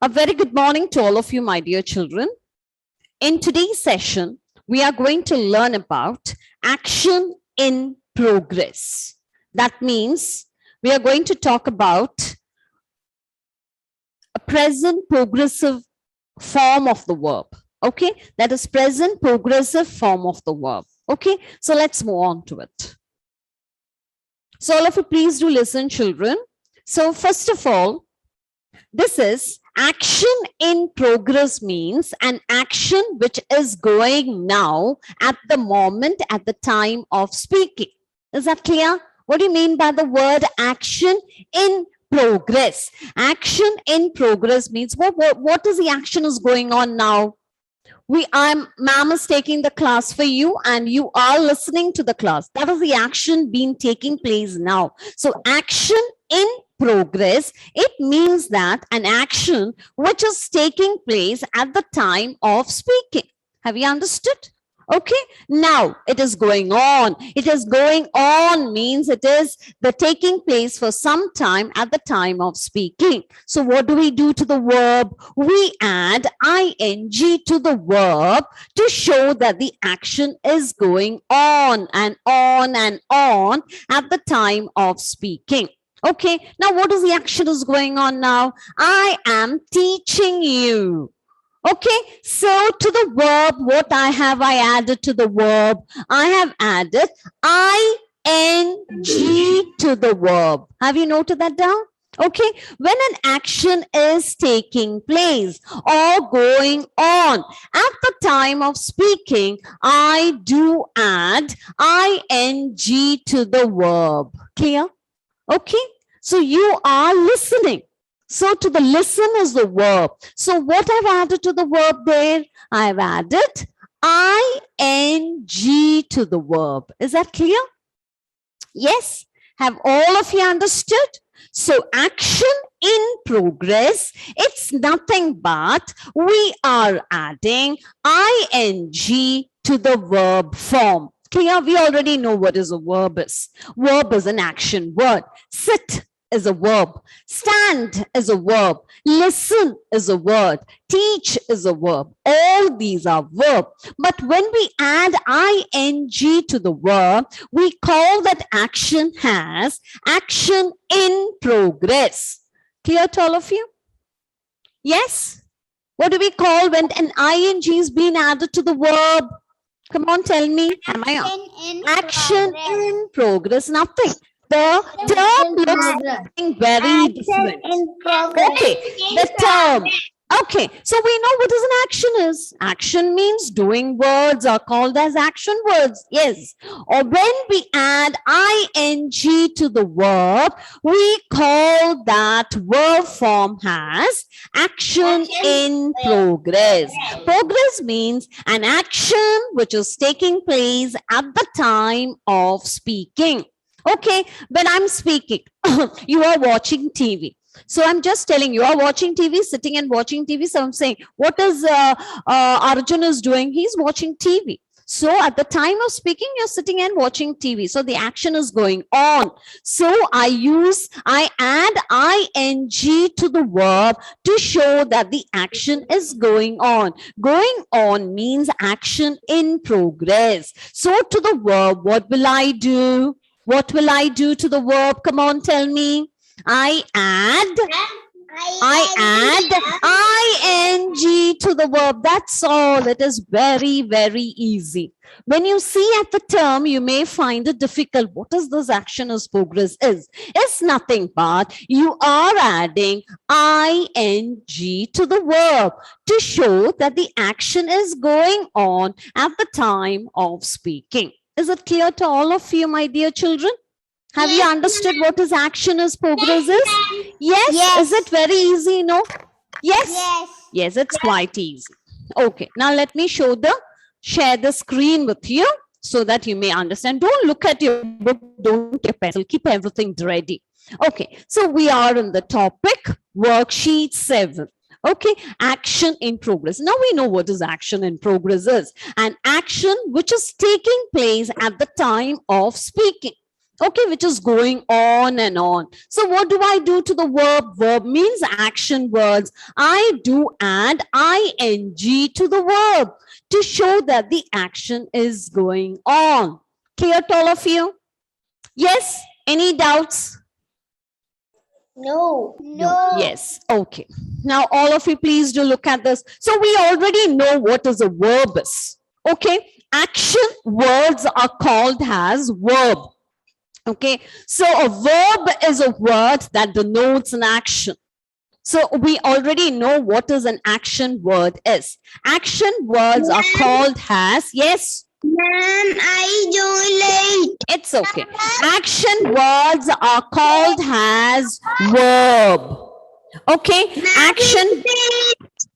A very good morning to all of you, my dear children. In today's session, we are going to learn about action in progress. That means we are going to talk about a present progressive form of the verb. Okay, that is present progressive form of the verb. Okay, so let's move on to it. So all of you, please do listen, children. So first of all, this is action in progress means an action which is going now at the moment, at the time of speaking. Is that clear? What do you mean by the word action in progress? Action in progress means what is the action is going on now? Ma'am is taking the class for you and you are listening to the class. That is the action being taking place now. So action in progress, it means that an action which is taking place at the time of speaking. Have you understood? Okay, now it is going on. It is going on means it is the taking place for some time at the time of speaking. So what do we do to the verb? We add ing to the verb to show that the action is going on and on and on at the time of speaking. Okay, now what is the action is going on now? I am teaching you. Okay, so to the verb, what I added to the verb? I have added ing to the verb. Have you noted that down? Okay, when an action is taking place or going on at the time of speaking, I do add ing to the verb. Clear? Okay, so you are listening. So to the listen is the verb. So what I've added to the verb there? I've added ing to the verb. Is that clear? Yes? Have all of you understood? So action in progress, it's nothing but we are adding ing to the verb form. Clear? We already know what is a verb is. Verb is an action word. Sit is a verb. Stand is a verb. Listen is a word. Teach is a verb. All these are verb. But when we add ing to the verb, we call that action as action in progress. Clear to all of you? Yes? What do we call when an ing is being added to the verb? Come on, tell me. Am I on? Action in progress. Nothing. The term looks something very different. Okay, the term. Okay, so we know what is an action is. Action means doing words are called as action words. Yes. Or when we add ing to the verb, we call that verb form as action in progress. Progress means an action which is taking place at the time of speaking. Okay, when I'm speaking, you are watching TV. So I'm just telling you are watching TV, sitting and watching TV. So I'm saying, what is Arjun is doing? He's watching TV. So at the time of speaking, you're sitting and watching TV. So the action is going on. So I add ing to the verb to show that the action is going on. Going on means action in progress. So to the verb, what will I do? What will I do to the verb? Come on, tell me. I add ing to the verb. That's all. It is very, very easy. When you see at the term, you may find it difficult. What is this action as progress is? It's nothing but you are adding ing to the verb to show that the action is going on at the time of speaking. Is it clear to all of you, my dear children? Have you understood what is action as progress is? Yes? Is it very easy? No? Yes? Yes, it's quite easy. Okay, now let me share the screen with you so that you may understand. Don't look at your book, don't take pencil, keep everything ready. Okay, so we are in the topic worksheet 7. Okay, action in progress. Now we know what is action in progress is. An action which is taking place at the time of speaking. okay, which is going on and on. So what do I do to the verb? Verb means action words. I do add ing to the verb to show that the action is going on. Clear to all of you? Yes? Any doubts? No. Yes. Okay. Now, all of you, please do look at this. So we already know what is a verb is. Okay. Action words are called as verb. Okay. So a verb is a word that denotes an action. So we already know what is an action word is. Action words are called as, yes. Ma'am, I joined late. It's okay. Action words are called as verb. Okay. Action,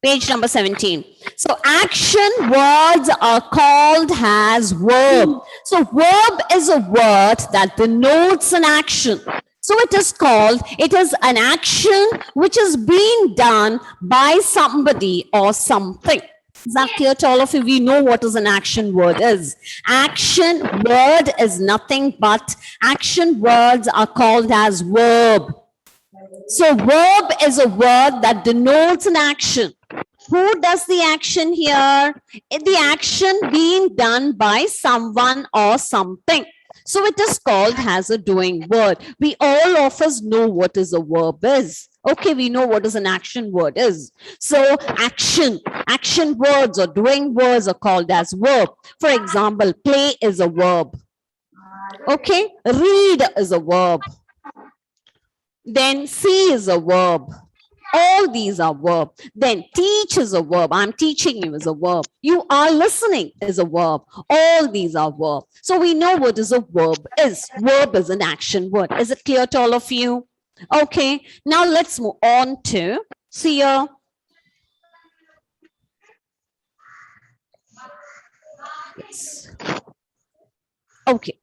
page number 17. So action words are called as verb. So verb is a word that denotes an action. So it is an action which is being done by somebody or something. Is that clear to all of you? We know what is an action word is. Action word is nothing but action words are called as verb. So verb is a word that denotes an action. Who does the action here? The action being done by someone or something. So it is called as a doing word. We all of us know what is a verb is. Okay, we know what is an action word is. So action words or doing words are called as verb. For example, play is a verb. Okay, read is a verb. Then see is a verb. All these are verb. Then teach is a verb. I'm teaching you is a verb. You are listening is a verb. All these are verb. So we know what is a verb is. Verb is an action word. Is it clear to all of you? Okay. Now let's move on to see here. Yes. Okay.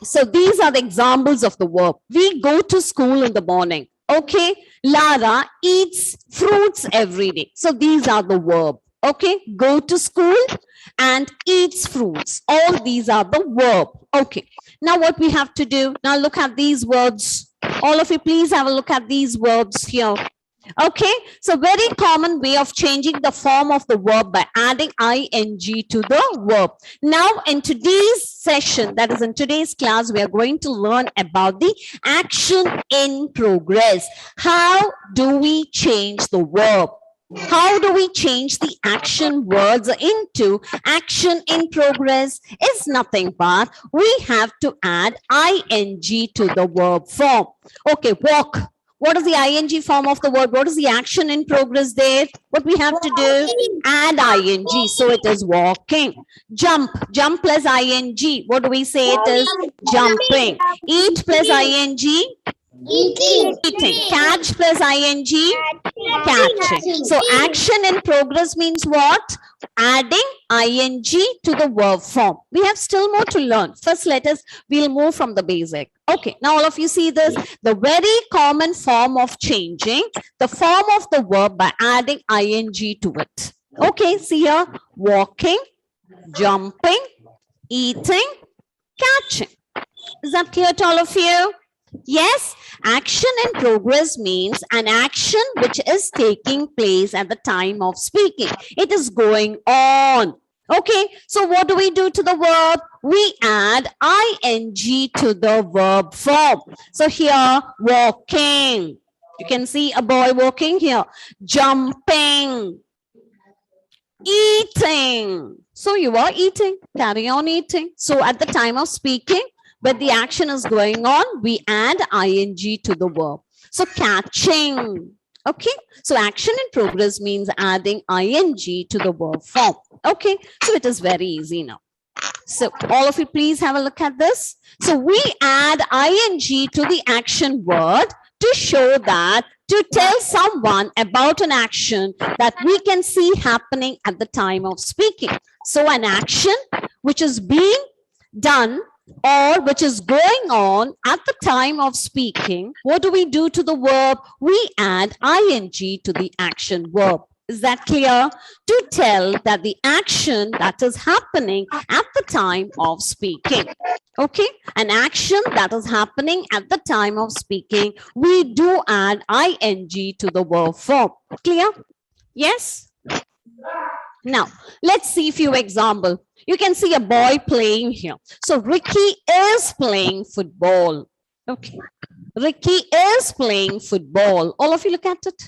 So these are the examples of the verb. We go to school in the morning. Okay. Lara eats fruits every day. So these are the verb. Okay. Go to school and eats fruits. All these are the verb. Okay. Now what we have to do? Now look at these words. All of you, please have a look at these verbs here. Okay, so very common way of changing the form of the verb by adding ing to the verb. Now in today's session, that is in today's class, we are going to learn about the action in progress. How do we change the verb? How do we change the action words into action in progress? Is nothing but we have to add ing to the verb form. Okay, walk. What is the ing form of the word? What is the action in progress there? What we have to do? Add ing. So it is walking. Jump. Jump plus ing. What do we say? It is jumping. Eat plus ing. Eating. Catch plus ing. Catching. So action in progress means what? Adding ing to the verb form. We have still more to learn. First, we'll move from the basic. Okay, now all of you see this. The very common form of changing the form of the verb by adding ing to it. Okay, see here. Walking, jumping, eating, catching. Is that clear to all of you? Yes, action in progress means an action which is taking place at the time of speaking. It is going on. Okay, so what do we do to the verb? We add ing to the verb form. So here, walking. You can see a boy walking here. Jumping. Eating. So you are eating. Carry on eating. So at the time of speaking, when the action is going on, we add ing to the verb. So catching. Okay, so action in progress means adding ing to the verb form. Okay, so it is very easy now. So all of you, please have a look at this. So we add ing to the action word to show that, to tell someone about an action that we can see happening at the time of speaking. So an action which is being done or which is going on at the time of speaking, what do we do to the verb? We add ing to the action verb. Is that clear? To tell that the action that is happening at the time of speaking. Okay, an action that is happening at the time of speaking, we do add ing to the verb form. Clear? Yes? Now, let's see a few examples. You can see a boy playing here. So Ricky is playing football. Okay. Ricky is playing football. All of you look at it.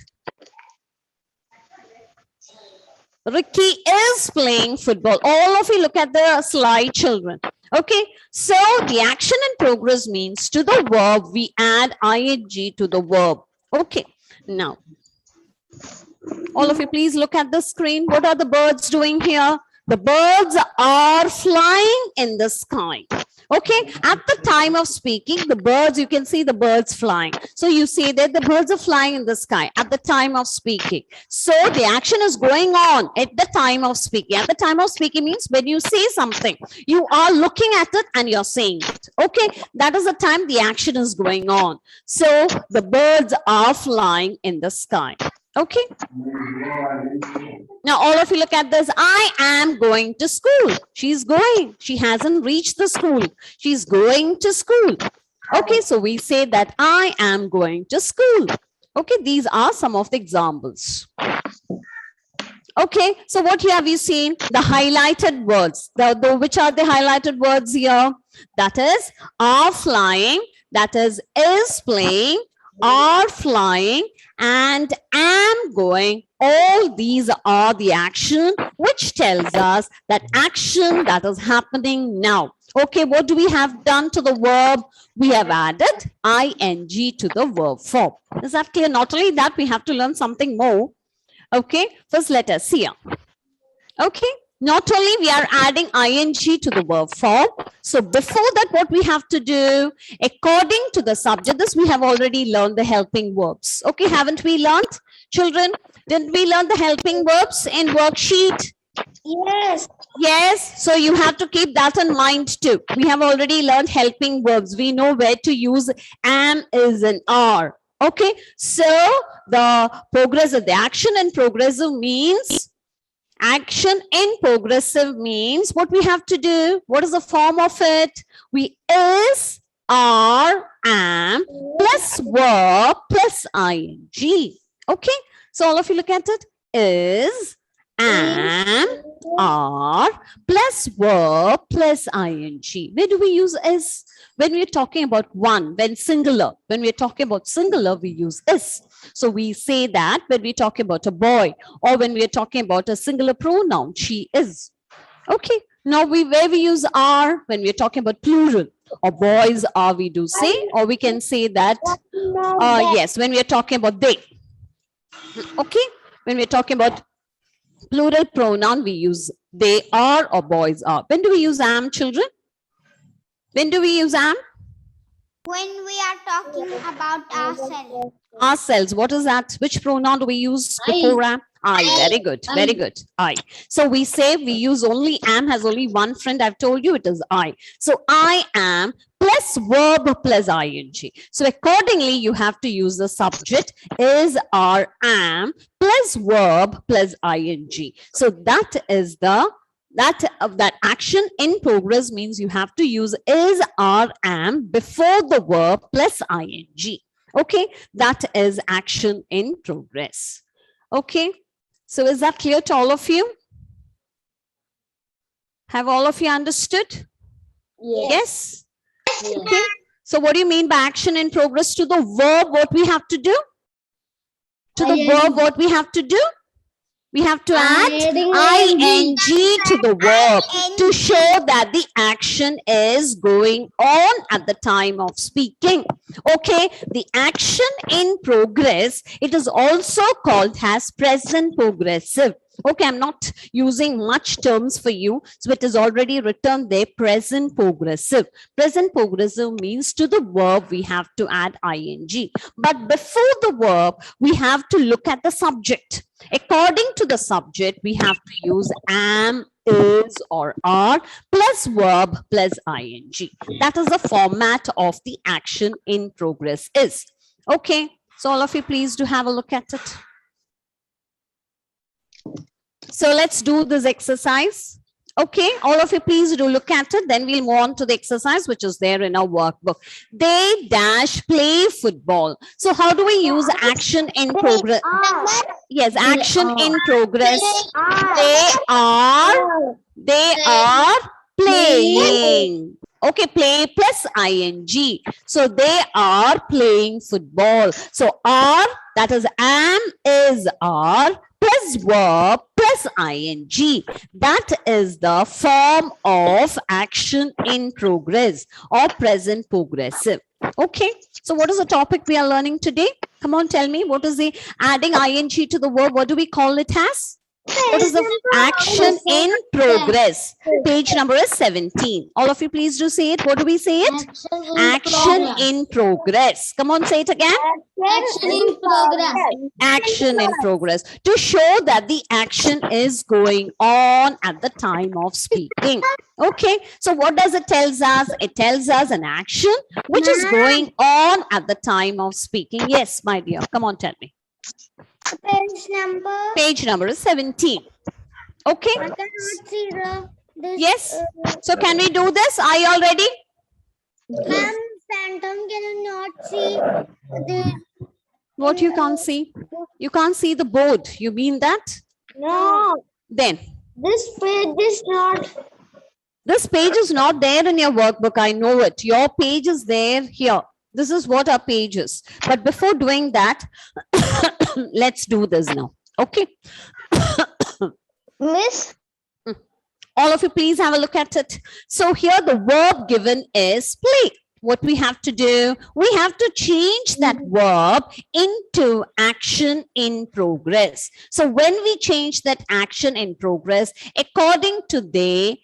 Ricky is playing football. All of you look at the slide, children. Okay, so the action in progress means to the verb, we add ing to the verb. Okay, now, all of you please look at the screen. What are the birds doing here? The birds are flying in the sky. Okay, at the time of speaking, the birds, you can see the birds flying. So you see that the birds are flying in the sky at the time of speaking. So the action is going on at the time of speaking. At the time of speaking means when you say something, you are looking at it and you're saying it. Okay, that is the time the action is going on. So the birds are flying in the sky. Okay. Now, all of you look at this. I am going to school. She's going. She hasn't reached the school. She's going to school. Okay, so we say that I am going to school. Okay, these are some of the examples. Okay, so what have you seen? The highlighted words. Which are the highlighted words here? That is, are flying. That is playing, are flying, and am going. All these are the action which tells us that action that is happening now. Okay, what do we have done to the verb? We have added ing to the verb form. Is that clear? Not only that, we have to learn something more. Okay, first let us see. Okay, not only we are adding ing to the verb form. So before that, what we have to do, according to the subject, this we have already learned the helping verbs. Okay, haven't we learned? Children, didn't we learn the helping verbs in worksheet? Yes. Yes, so you have to keep that in mind too. We have already learned helping verbs. We know where to use am, is, and are. Okay, so the progressive, the action in progressive means, action in progressive means what we have to do. What is the form of it? We is, are, am, plus verb, plus ing. Okay, so all of you look at it. Is, am, are, plus verb, plus ing. Where do we use is? When we're talking about one, when singular. When we're talking about singular, we use is. So we say that when we're talking about a boy, or when we're talking about a singular pronoun, she is. Okay, now where we use are, when we're talking about plural, or boys are, we do say, or we can say that, yes, when we're talking about they. Okay, when we're talking about plural pronoun, we use they are or boys are. When do we use am, children? When do we use am? When we are talking about ourselves. Ourselves. What is that? Which pronoun do we use before am? I. Very good. Very good. I. So we say we use only am, has only one friend. I've told you it is I. So I am plus verb plus ing. So accordingly, you have to use the subject is, are, am plus verb plus ing. So that is the that action in progress means you have to use is, are, am before the verb plus ing. Okay, that is action in progress. Okay, so is that clear to all of you? Have all of you understood? Yes. Okay, so what do you mean by action in progress? To the verb, what we have to do? To the verb, what we have to do? We have to add ing to the verb to show that the action is going on at the time of speaking. Okay, the action in progress, it is also called as present progressive. Okay, I'm not using much terms for you. So it is already written there, present progressive. Present progressive means to the verb, we have to add ing. But before the verb, we have to look at the subject. According to the subject, we have to use am, is, or are plus verb plus ing. That is the format of the action in progress is. Okay, so all of you please do have a look at it. So let's do this exercise. Okay, all of you please do look at it. Then we'll move on to the exercise which is there in our workbook. They dash play football. So how do we use action in progress? Yes, action in progress. They are playing. Okay, play plus ing. So they are playing football. So are, that is am is are plus verb plus ing. That is the form of action in progress or present progressive. Okay, so what is the topic we are learning today? Come on, tell me, what is the adding ing to the verb? What do we call it as? What is the action in progress? Page number is 17. All of you please do say it. What do we say it? Action in progress. Come on, say it again. Action in progress. Action in progress. To show that the action is going on at the time of speaking. Okay, so what does it tells us? It tells us an action which is going on at the time of speaking. Yes, my dear. Come on, tell me. Page number is 17. Okay. I cannot see this. Yes. So can we do this? Are you all ready? Ma'am, Phantom, can you not see the? What you can't see? You can't see the board. You mean that? No, Then this page is not. this page is not there in your workbook. I know it. Your page is there here. This is what our page is. But before doing that, let's do this now. Okay. Miss. All of you please have a look at it. So here the verb given is play. What we have to do, we have to change that verb into action in progress. So when we change that action in progress, according to they,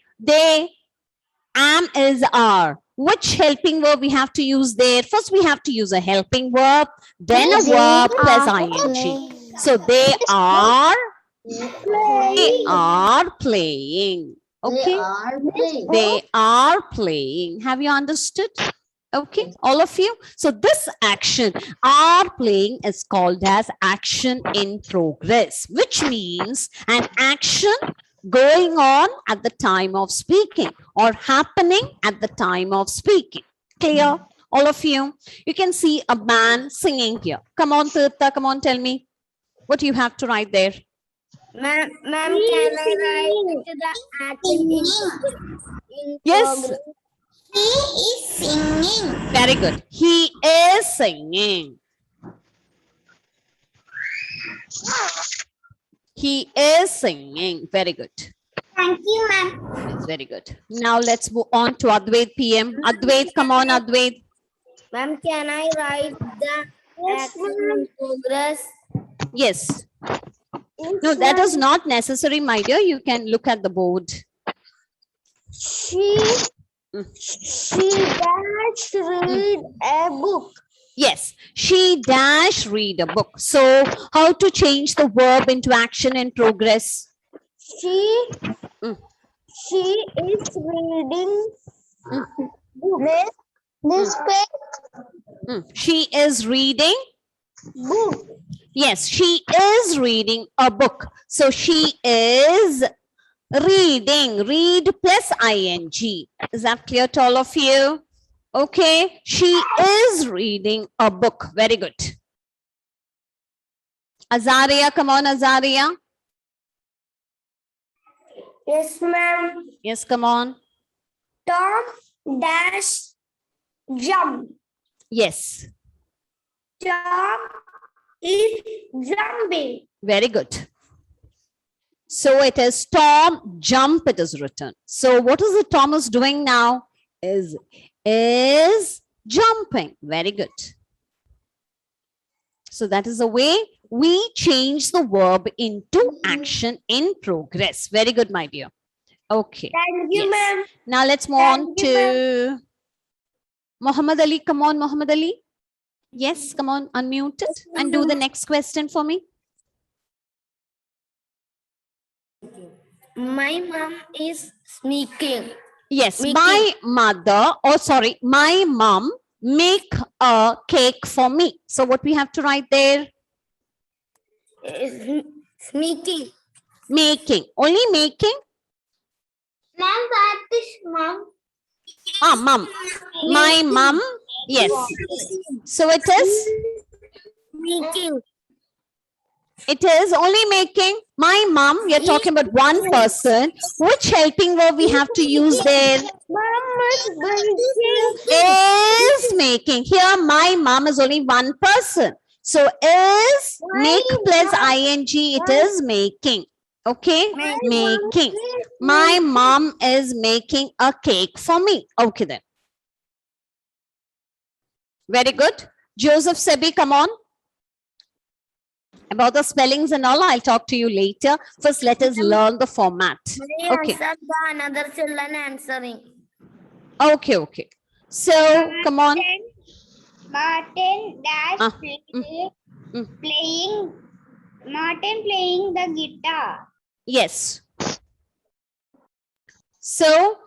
am is are. Which helping verb we have to use there? First, we have to use a helping verb, then a verb plus ing. So they are playing. Okay, they are playing. Have you understood? Okay, all of you. So this action, are playing, is called as action in progress, which means an action going on at the time of speaking or happening at the time of speaking. Clear? All of you. You can see a man singing here. Come on, Tirtha, come on, tell me. What do you have to write there? Ma'am, can I write the action in Yes. progress? He is singing. Very good. He is singing. He is singing. Very good. Thank you, ma'am. Very good. Now let's move on to Advait PM. Advait, come on, Advait. Ma'am, can I write the action in progress? Yes. No, that is not necessary, my dear. You can look at the board. She dash read a book. Yes, she dash read a book. So how to change the verb into action in progress? She Mm. is reading Mm. this page She is reading. book. Yes, she is reading a book. So she is reading. Read plus ing. Is that clear to all of you? Okay, she is reading a book. Very good. Azaria, come on, Azaria. Yes, ma'am. Yes, come on. Tom dash jump. Yes, Tom is jumping. very good. So it is Tom jump, it is written. So what is the Thomas doing now? Is jumping. Very good. So that is the way we change the verb into action in progress. Very good, my dear. Okay. Thank you, Yes. ma'am. Now let's move on Thank you, to Muhammad Ali. Come on, Muhammad Ali. Yes, come on, unmute it and do the next question for me. My mom is sneaking. Yes, Making. my mother, or sorry, my mom make a cake for me. So what we have to write there? Sneaking. Making. Only making? Ma'am, that is mom. Ah, mum. My mum. Yes. So it is? Making. It is only making. My mum, we are talking about one person. Which helping verb we have to use there? Is making. Here, my mum is only one person. So is make plus ing, it is making. Okay, making. My mom is making a cake for me. Okay then. Very good. Joseph Sebi, come on. About the spellings and all, I'll talk to you later. First, let us learn the format. Okay. Answer the another children answering. Okay, okay. So, come on. Martin dash Ah, playing. Martin playing the guitar. Yes. So,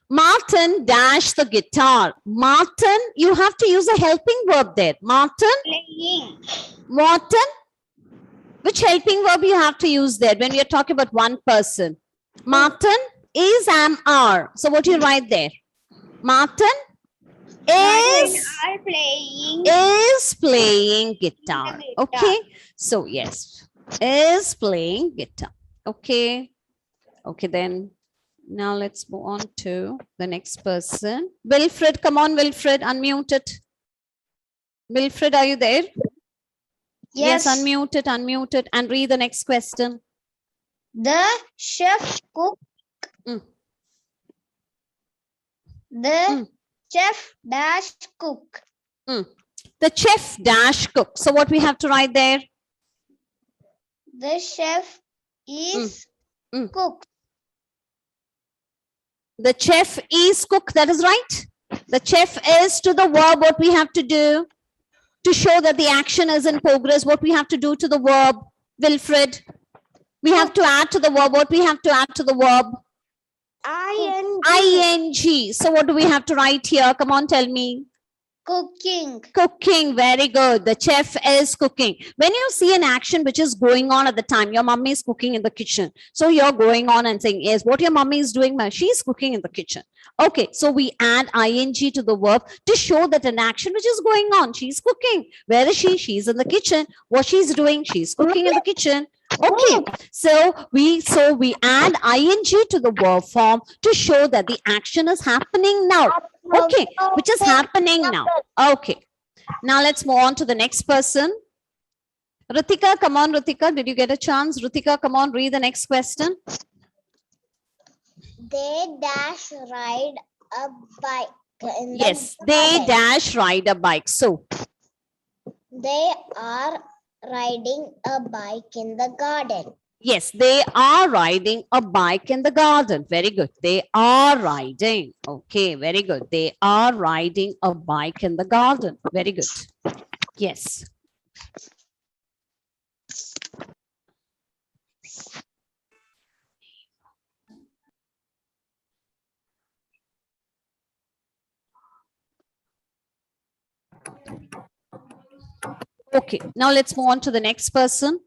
Martin dash the guitar. Martin, you have to use a helping verb there. Martin, Playing. Martin. Which helping verb you have to use there when we are talking about one person? Martin is, am, are. So what do you write there? Martin is playing guitar. Okay. So yes, is playing guitar. Okay. Okay then. Now let's move on to the next person. Wilfred, come on, Wilfred, unmute it. Wilfred, are you there? Yes, unmute it and read the next question. The chef cook. Mm. The chef dash cook. The chef dash cook. So what we have to write there? The chef is cook. The chef is cook. That is right. The chef is to the verb. What we have to do to show that the action is in progress? What we have to do to the verb, Wilfred? We have to add to the verb. What we have to add to the verb? ing. So what do we have to write here? Come on, tell me. Cooking. Cooking. Very good. The chef is cooking. When you see an action which is going on at the time, your mummy is cooking in the kitchen. So you're going on and saying, yes, what your mummy is doing, she's cooking in the kitchen. Okay, so we add ing to the verb to show that an action which is going on. She's cooking. Where is she? She's in the kitchen. What she's doing? She's cooking in the kitchen. Okay, so we add ing to the verb form to show that the action is happening now. Okay, which is happening now. Okay, now let's move on to the next person. Rutika, come on, Rutika. Did you get a chance? Rutika, come on, read the next question. They dash ride a bike. Yes, they dash ride a bike. So they are riding a bike in the garden. yes, they are riding a bike in the garden. Very good. They are riding. Okay, very good. They are riding a bike in the garden. Very good. Yes. Okay, now let's move on to the next person.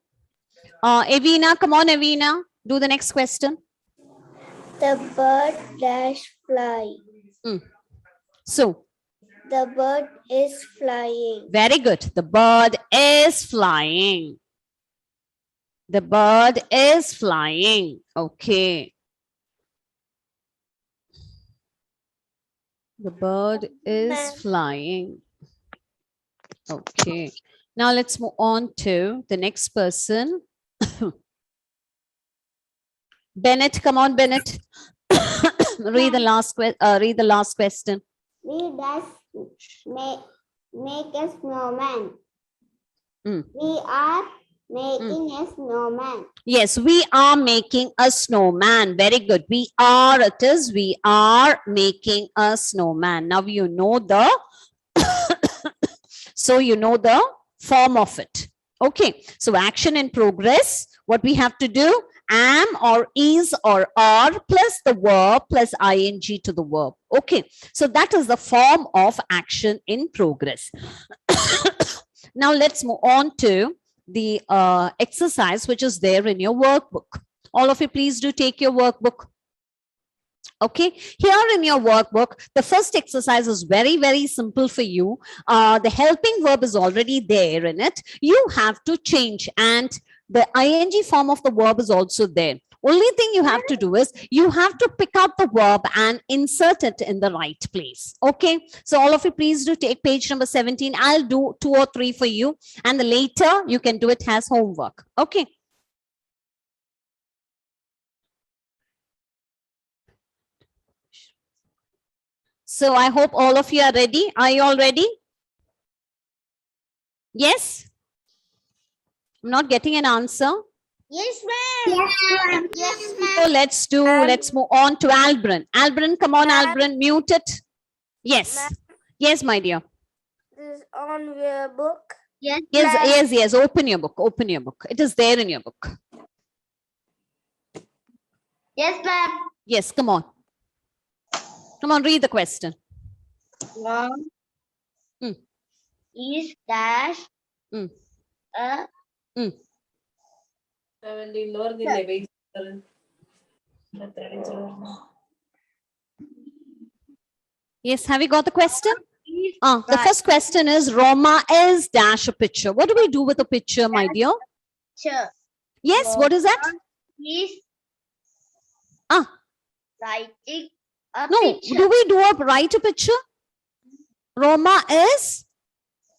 Evina, come on, Evina. Do the next question. The bird dash fly. So, the bird is flying. Very good. The bird is flying. The bird is flying. Okay. The bird is flying. Okay. Now let's move on to the next person. Bennett, come on, Bennett. Read the last question. We dash make a snowman. We are making a snowman. Yes, we are making a snowman. Very good. We are making a snowman. Now you know the so you know the form of it. Okay, so action in progress. What we have to do? Am or is or are plus the verb plus ing to the verb. Okay, so that is the form of action in progress. Now let's move on to the exercise which is there in your workbook. All of you, please do take your workbook. Okay, here in your workbook, the first exercise is very, very simple for you. The helping verb is already there in it. You have to change, and the ing form of the verb is also there. Only thing you have to do is you have to pick up the verb and insert it in the right place. Okay, so all of you, please do take page number 17. I'll do 2 or 3 for you, and later you can do it as homework. Okay. So I hope all of you are ready. Are you all ready? Yes? I'm not getting an answer. Yes, ma'am. Yes, ma'am. Yes, So let's move on to Albrin. Albrin, come on, Albrin, mute it. Yes. Yes, my dear. This is on your book. Yes, Yes. Open your book. Open your book. It is there in your book. Yes, ma'am. Yes, come on. Come on, read the question. Mom Mm. is dash Mm. a Yes, have you got the question? is The first question is Roma is dash a picture. What do we do with a picture, my dear? teacher. Yes, what is that? Is writing a No, picture. do we write a picture? Roma is?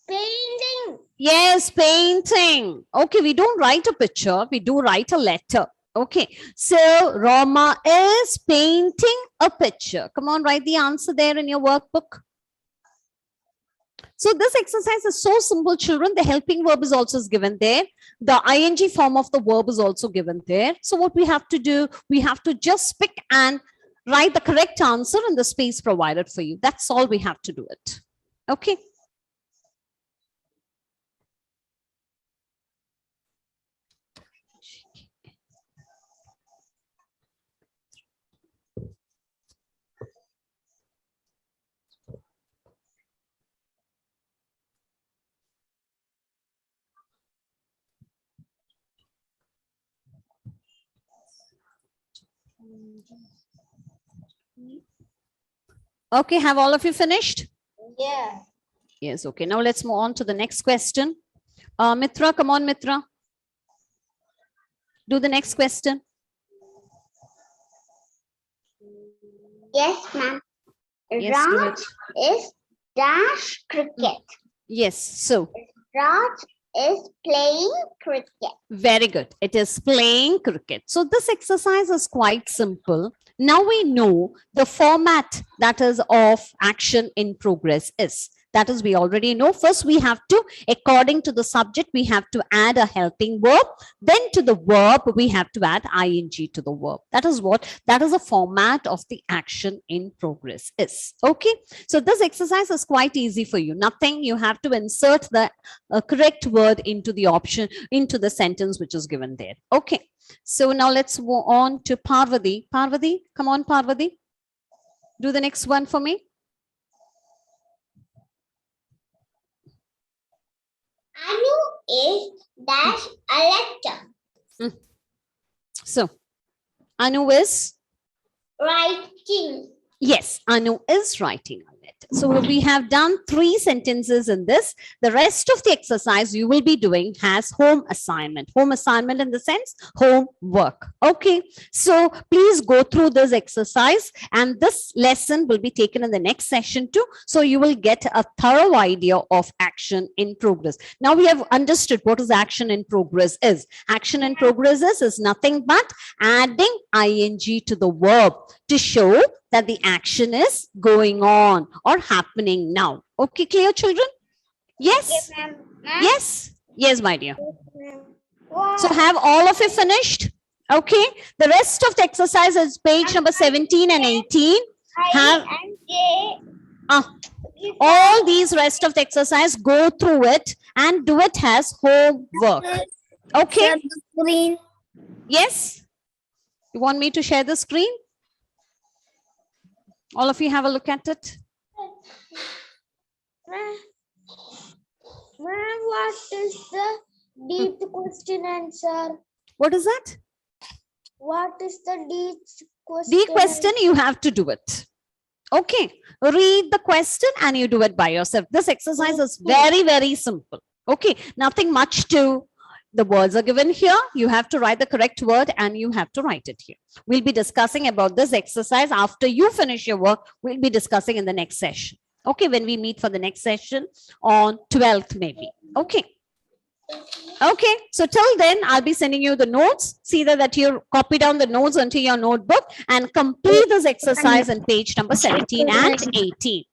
Painting. Yes, painting. Okay, we don't write a picture, we do write a letter. Okay, so Roma is painting a picture. Come on, write the answer there in your workbook. So this exercise is so simple, children. The helping verb is also given there. The ing form of the verb is also given there. So what we have to do, we have to just pick and write the correct answer in the space provided for you. That's all we have to do it. Okay. Okay, have all of you finished? Yeah. Yes, okay. Now let's move on to the next question. Mitra, come on, Mitra. Do the next question. Yes, ma'am. Yes, do Raj it. is dash cricket. Yes, so Raj is playing cricket. very good. It is playing cricket. So this exercise is quite simple. Now we know the format that is of action in progress is. That is, we already know. First, we have to, according to the subject, we have to add a helping verb. Then to the verb, we have to add ing to the verb. That is what, that is a format of the action in progress is. Okay. So this exercise is quite easy for you. Nothing, you have to insert the correct word into the option, into the sentence which is given there. Okay. So now let's move on to Parvati. Parvati, come on, Parvati. Do the next one for me. Anu is dash a letter. So, Anu is? Writing. Yes, Anu is writing a letter. So we have done 3 sentences in this. The rest of the exercise you will be doing has home assignment. Home assignment in the sense homework. Okay, so please go through this exercise, and this lesson will be taken in the next session too. So you will get a thorough idea of action in progress. Now we have understood what is action in progress is. Action in progress is nothing but adding ing to the verb to show that the action is going on or happening now. Okay, clear, children? Yes? Yes? Yes, my dear. So have all of you finished? Okay. The rest of the exercise is page number 17 and 18. Have all these rest of the exercise, go through it and do it as homework. Okay? Yes? You want me to share the screen? All of you have a look at it. Ma'am, what is the deep question answer? What is that? What is the D question? The question, you have to do it. Okay, read the question and you do it by yourself. This exercise is very, very simple. Okay, nothing much to, the words are given here. You have to write the correct word and you have to write it here. We'll be discussing about this exercise after you finish your work. We'll be discussing in the next session. Okay, when we meet for the next session on 12th maybe. Okay. Okay, so till then, I'll be sending you the notes. See that you copy down the notes onto your notebook and complete this exercise on page number 17 and 18.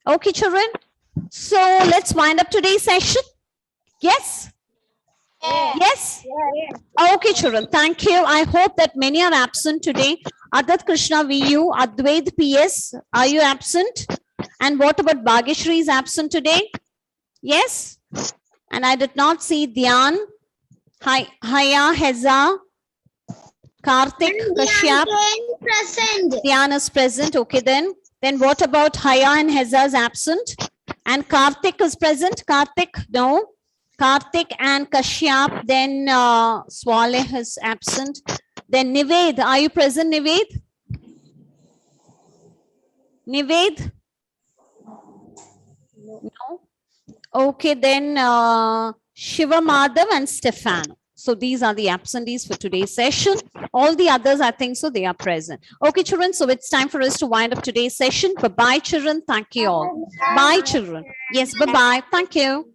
Okay, children. So let's wind up today's session. Yes? Yes? Okay, children. Thank you. I hope that many are absent today. Adat Krishna VU, Advaid PS, are you absent? And what about Bhageshri is absent today? Yes? And I did not see Dhyan, Haya, Heza, Karthik, Kashyap. Present. Dhyan is present. Okay, then. Then what about Haya and Heza is absent? And Karthik is present. Karthik, no. Karthik and Kashyap. Then Swaleh is absent. Then Nived, are you present, Nived? Nived? No. Okay, then Shiva Madhav and Stefano. So these are the absentees for today's session. All the others, I think so, they are present. Okay, children, so it's time for us to wind up today's session. Bye-bye, children. Thank you all. Bye, children. Yes, bye-bye. Thank you.